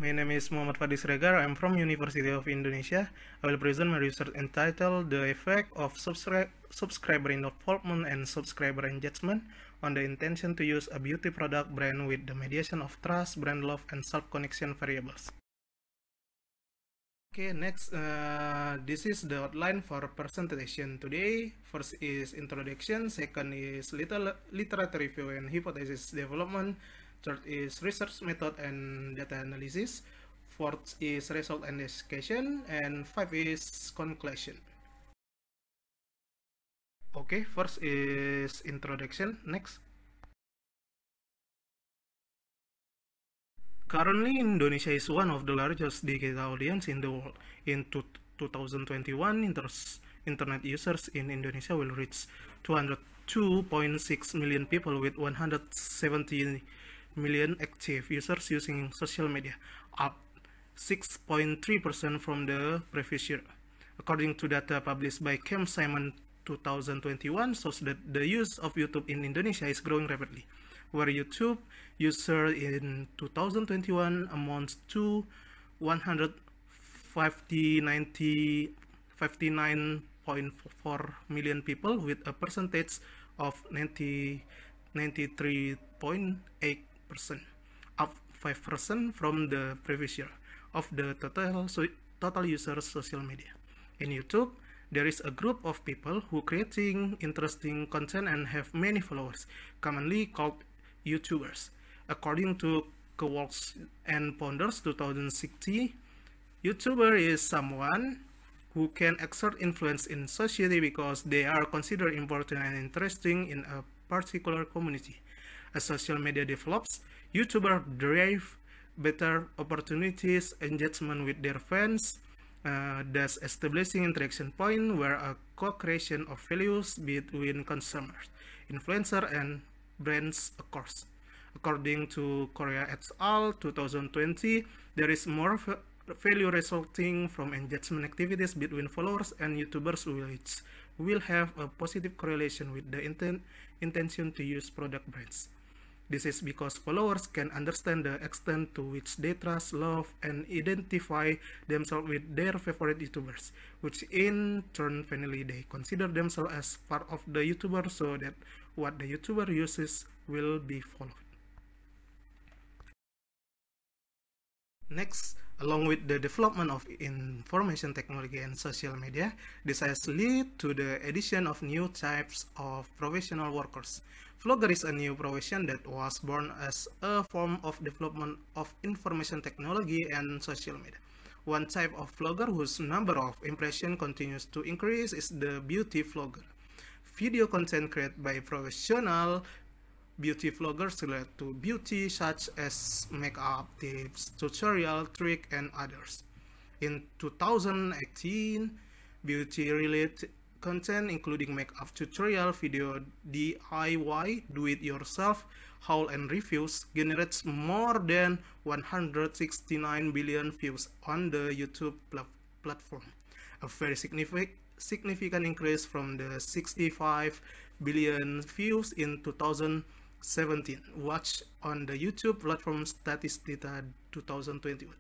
My name is Muhammad Fadis Regar. I'm from University of Indonesia. I will present my research entitled The Effect of Subscriber Involvement and Subscriber Engagement on the Intention to Use a Beauty Product Brand with the Mediation of Trust, Brand Love, and Self-Connection Variables. Okay, next, this is the outline for presentation today. First is introduction, second is literature review and hypothesis development, third is research method and data analysis, fourth is result and discussion, and five is conclusion. Okay, first is introduction. Next. Currently, Indonesia is one of the largest digital audience in the world. In 2021, internet users in Indonesia will reach 202.6 million people with 170 million active users using social media, up 6.3% from the previous year. According to data published by Cam Simon 2021, shows that the use of YouTube in Indonesia is growing rapidly, where YouTube user in 2021 amounts to 59.4 million people with a percentage of 93.8%, up 5% from the previous year of the total users social media. In YouTube, there is a group of people who creating interesting content and have many followers, commonly called YouTubers. According to Kowalski and Ponders 2060, YouTuber is someone who can exert influence in society because they are considered important and interesting in a particular community. As social media develops, YouTubers derive better opportunities, engagement with their fans, thus establishing interaction point where a co-creation of values between consumers, influencer, and brands occurs. According to Korea et al. 2020, there is more value resulting from engagement activities between followers and YouTubers, which will have a positive correlation with the intention to use product brands. This is because followers can understand the extent to which they trust, love, and identify themselves with their favorite YouTubers, which in turn finally they consider themselves as part of the YouTuber, so that what the YouTuber uses will be followed. Next, along with the development of information technology and social media, this has led to the addition of new types of professional workers. Vlogger is a new profession that was born as a form of development of information technology and social media. One type of vlogger whose number of impressions continues to increase is the beauty vlogger. Video content created by professional beauty vloggers relate to beauty, such as makeup tips, tutorial, trick, and others. In 2018, beauty-related content including makeup tutorial, video DIY, do-it-yourself, haul, and reviews generates more than 169 billion views on the YouTube platform, a very significant increase from the 65 billion views in 2017, watched on the YouTube platform Statista 2021.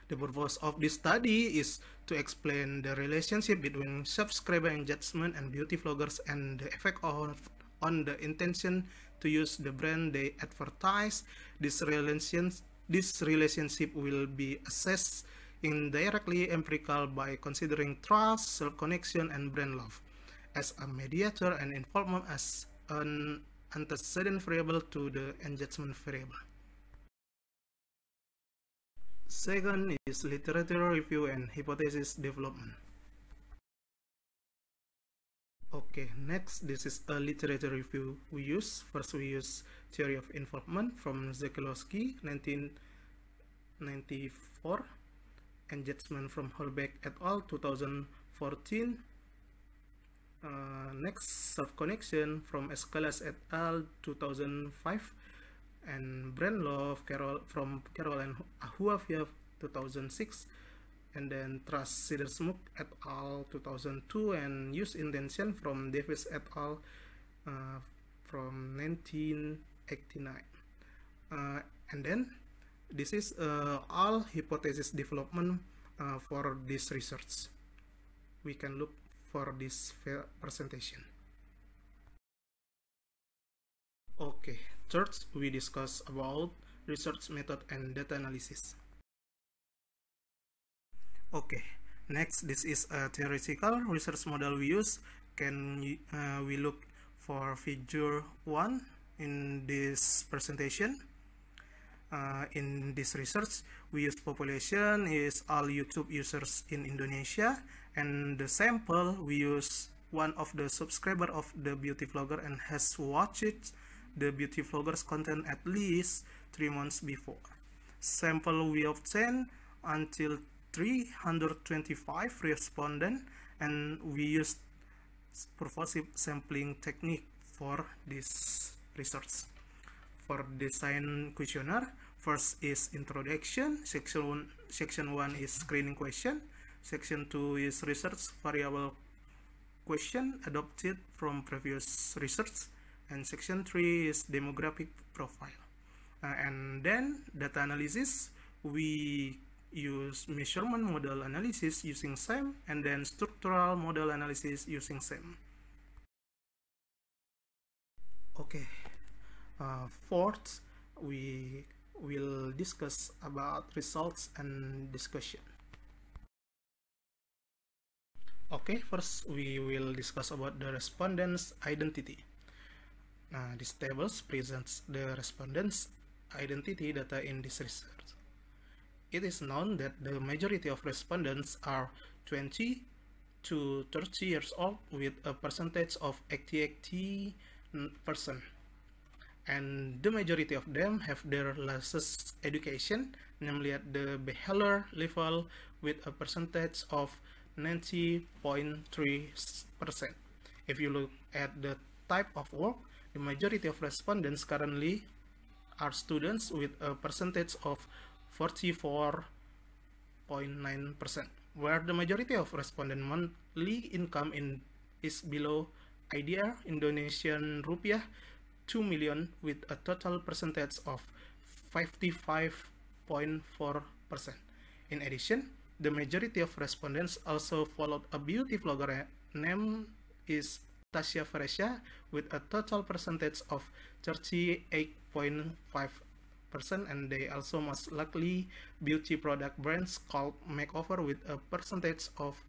The purpose of this study is to explain the relationship between subscriber engagement and beauty vloggers and the effect on the intention to use the brand they advertise. This relationship will be assessed indirectly empirical by considering trust, self-connection, and brand love as a mediator and involvement as an antecedent variable to the engagement variable. Second is literature review and hypothesis development. Okay, next, this is a literature review we use. First, we use theory of involvement from Zakilowski, 1994, engagement from Holbeck et al. 2014. Next, self-connection from Escalas et al. 2005, and brand love from Carroll and Ahuavia 2006, and then trust Sidersmook et al. 2002, and use intention from Davis et al. From 1989. And then this is all hypothesis development for this research. We can look for this presentation. Okay, third we discuss about research method and data analysis. Okay, next, this is a theoretical research model we use. We look for figure 1 in this presentation. In this research, we use population is all YouTube users in Indonesia, and the sample we use one of the subscriber of the beauty vlogger and has watched the beauty vlogger's content at least 3 months before. Sample we obtained until 325 respondents, and we used purposive sampling technique for this research. For design questionnaire, first is introduction, section 1 is screening question, section 2 is research variable question adopted from previous research, and section 3 is demographic profile. And then data analysis, we use measurement model analysis using SEM, and then structural model analysis using SEM. Okay, fourth, we will discuss about results and discussion. Okay, first we will discuss about the respondent's identity. This table presents the respondent's identity data in this research. It is known that the majority of respondents are 20 to 30 years old with a percentage of 80%, and the majority of them have their latest education, namely at the bachelor level, with a percentage of 90.3%. If you look at the type of work, the majority of respondents currently are students with a percentage of 44.9%, where the majority of respondent monthly income is below IDR, Indonesian rupiah, 2 million, with a total percentage of 55.4%. In addition, the majority of respondents also followed a beauty vlogger named is Tasya Faresha with a total percentage of 38.5%, and they also most likely beauty product brands called Makeover with a percentage of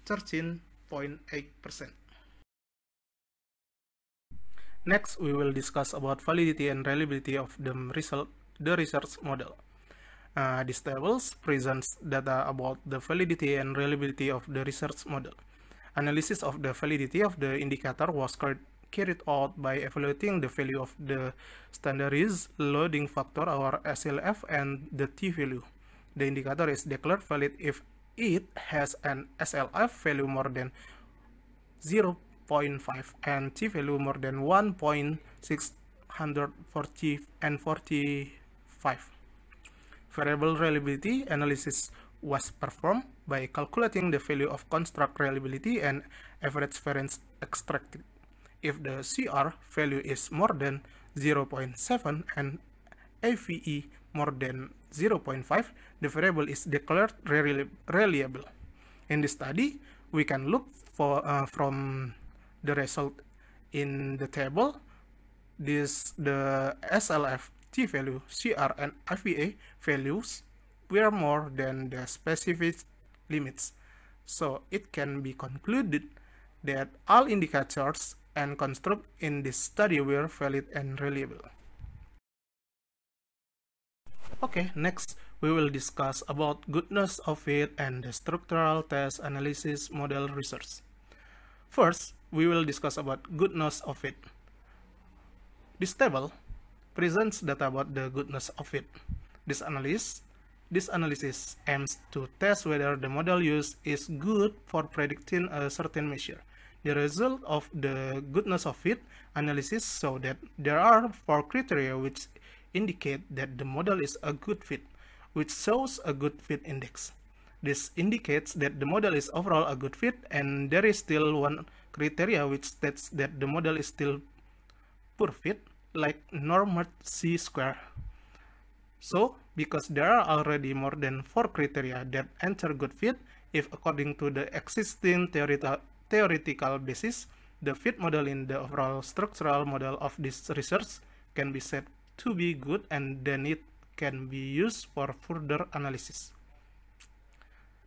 13.8%. Next, we will discuss about validity and reliability of the research model. This table presents data about the validity and reliability of the research model. Analysis of the validity of the indicator was carried out by evaluating the value of the standardized loading factor, or SLF, and the t-value. The indicator is declared valid if it has an SLF value more than 0.5 and t-value more than 1.645. Variable reliability analysis was performed by calculating the value of construct reliability and average variance extracted. If the CR value is more than 0.7 and AVE more than 0.5, the variable is declared reliable. In this study, we can look for from the result in the table. The SLF, t-value, CR, and AVE values were more than the specific limits. So it can be concluded that all indicators and construct in this study were valid and reliable. Okay, next we will discuss about goodness of fit and the structural test analysis model research. First, we will discuss about goodness of fit. This table presents data about the goodness of fit. This analysis aims to test whether the model used is good for predicting a certain measure. The result of the goodness of fit analysis show that there are 4 criteria which indicate that the model is a good fit, which shows a good fit index. This indicates that the model is overall a good fit, and there is still one criteria which states that the model is still poor fit, like norm C square. So, because there are already more than 4 criteria that enter good fit, if according to the existing theoretical basis, the fit model in the overall structural model of this research can be said to be good, and then it can be used for further analysis.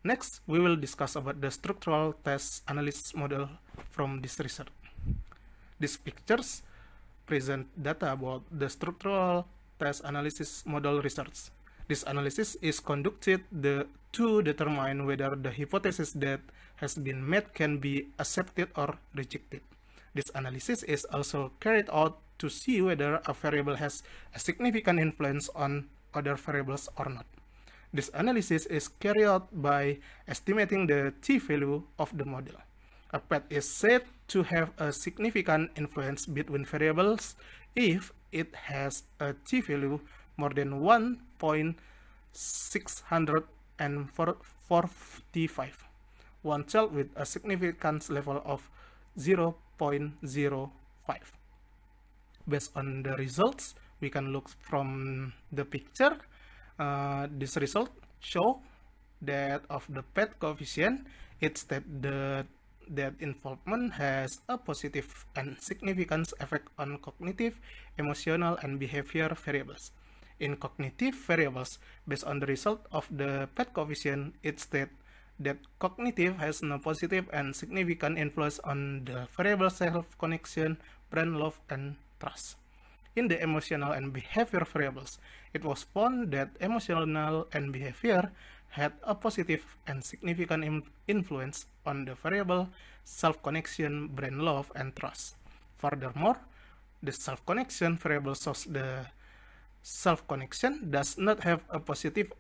Next, we will discuss about the structural test analysis model from this research. These pictures present data about the structural test analysis model research. This analysis is conducted to determine whether the hypothesis that has been made can be accepted or rejected. This analysis is also carried out to see whether a variable has a significant influence on other variables or not. This analysis is carried out by estimating the t-value of the model. A path is said to have a significant influence between variables if it has a t-value more than 1.645, one child with a significance level of 0.05. Based on the results, we can look from the picture. This result show that of the PET coefficient, it's that that involvement has a positive and significant effect on cognitive, emotional, and behavior variables. In cognitive variables, based on the result of the PET coefficient, it's that cognitive has no positive and significant influence on the variable self-connection, brain love, and trust. In the emotional and behavior variables, it was found that emotional and behavior had a positive and significant influence on the variable self-connection, brain love, and trust. Furthermore, the self-connection variable shows the self-connection does not have a positive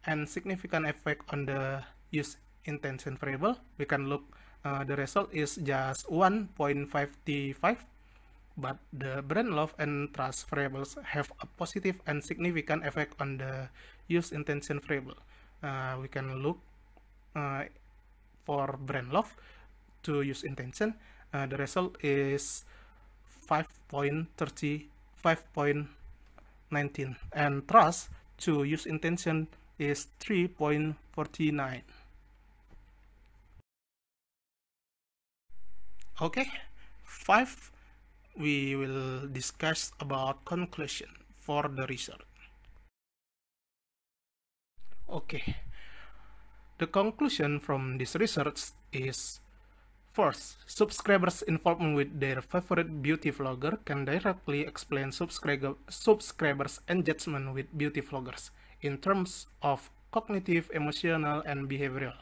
and significant effect on the use intention variable. We can look, the result is just 1.55, but the brain love and trust variables have a positive and significant effect on the use intention variable. We can look for brain love to use intention. The result is 5.19, and trust to use intention is 3.49. Okay, 5. We will discuss about conclusion for the research. Okay, the conclusion from this research is: first, subscribers' involvement with their favorite beauty vlogger can directly explain subscribers' engagement with beauty vloggers in terms of cognitive, emotional, and behavioral.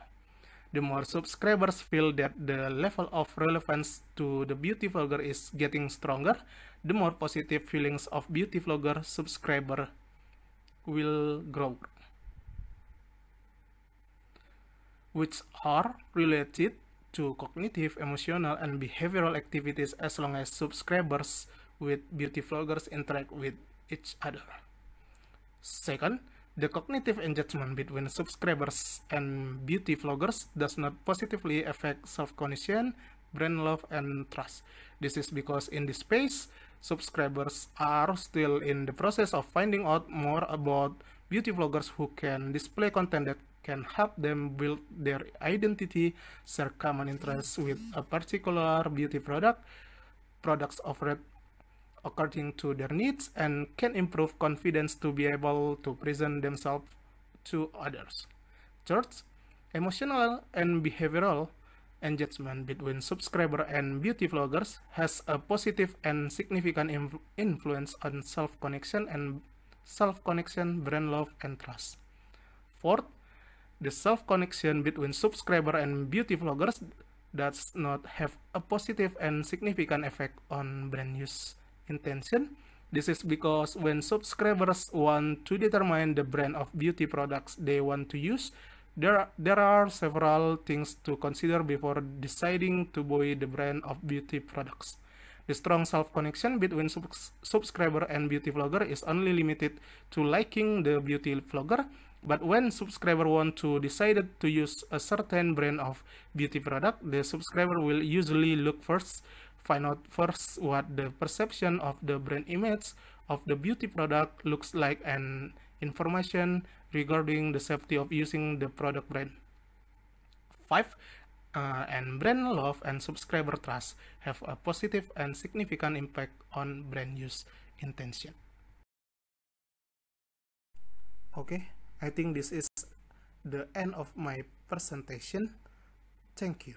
The more subscribers feel that the level of relevance to the beauty vlogger is getting stronger, the more positive feelings of beauty vlogger subscriber will grow, which are related to cognitive, emotional, and behavioral activities as long as subscribers with beauty vloggers interact with each other. Second, the cognitive engagement between subscribers and beauty vloggers does not positively affect self-cognition, brain love, and trust. This is because in this space, subscribers are still in the process of finding out more about beauty vloggers who can display content that can help them build their identity, share common interests with a particular beauty products offered according to their needs, and can improve confidence to be able to present themselves to others. Third, emotional and behavioral engagement between subscriber and beauty vloggers has a positive and significant influence on self-connection, brain love, and trust. Fourth, the self-connection between subscriber and beauty vloggers does not have a positive and significant effect on brand use intention. This is because when subscribers want to determine the brand of beauty products they want to use, there are several things to consider before deciding to buy the brand of beauty products. The strong self-connection between subscriber and beauty vlogger is only limited to liking the beauty vlogger, but when subscriber want to decide to use a certain brand of beauty product, the subscriber will usually find out first what the perception of the brand image of the beauty product looks like, and information regarding the safety of using the product brand. 5. And brand love and subscriber trust have a positive and significant impact on brand use intention. Okay, I think this is the end of my presentation. Thank you.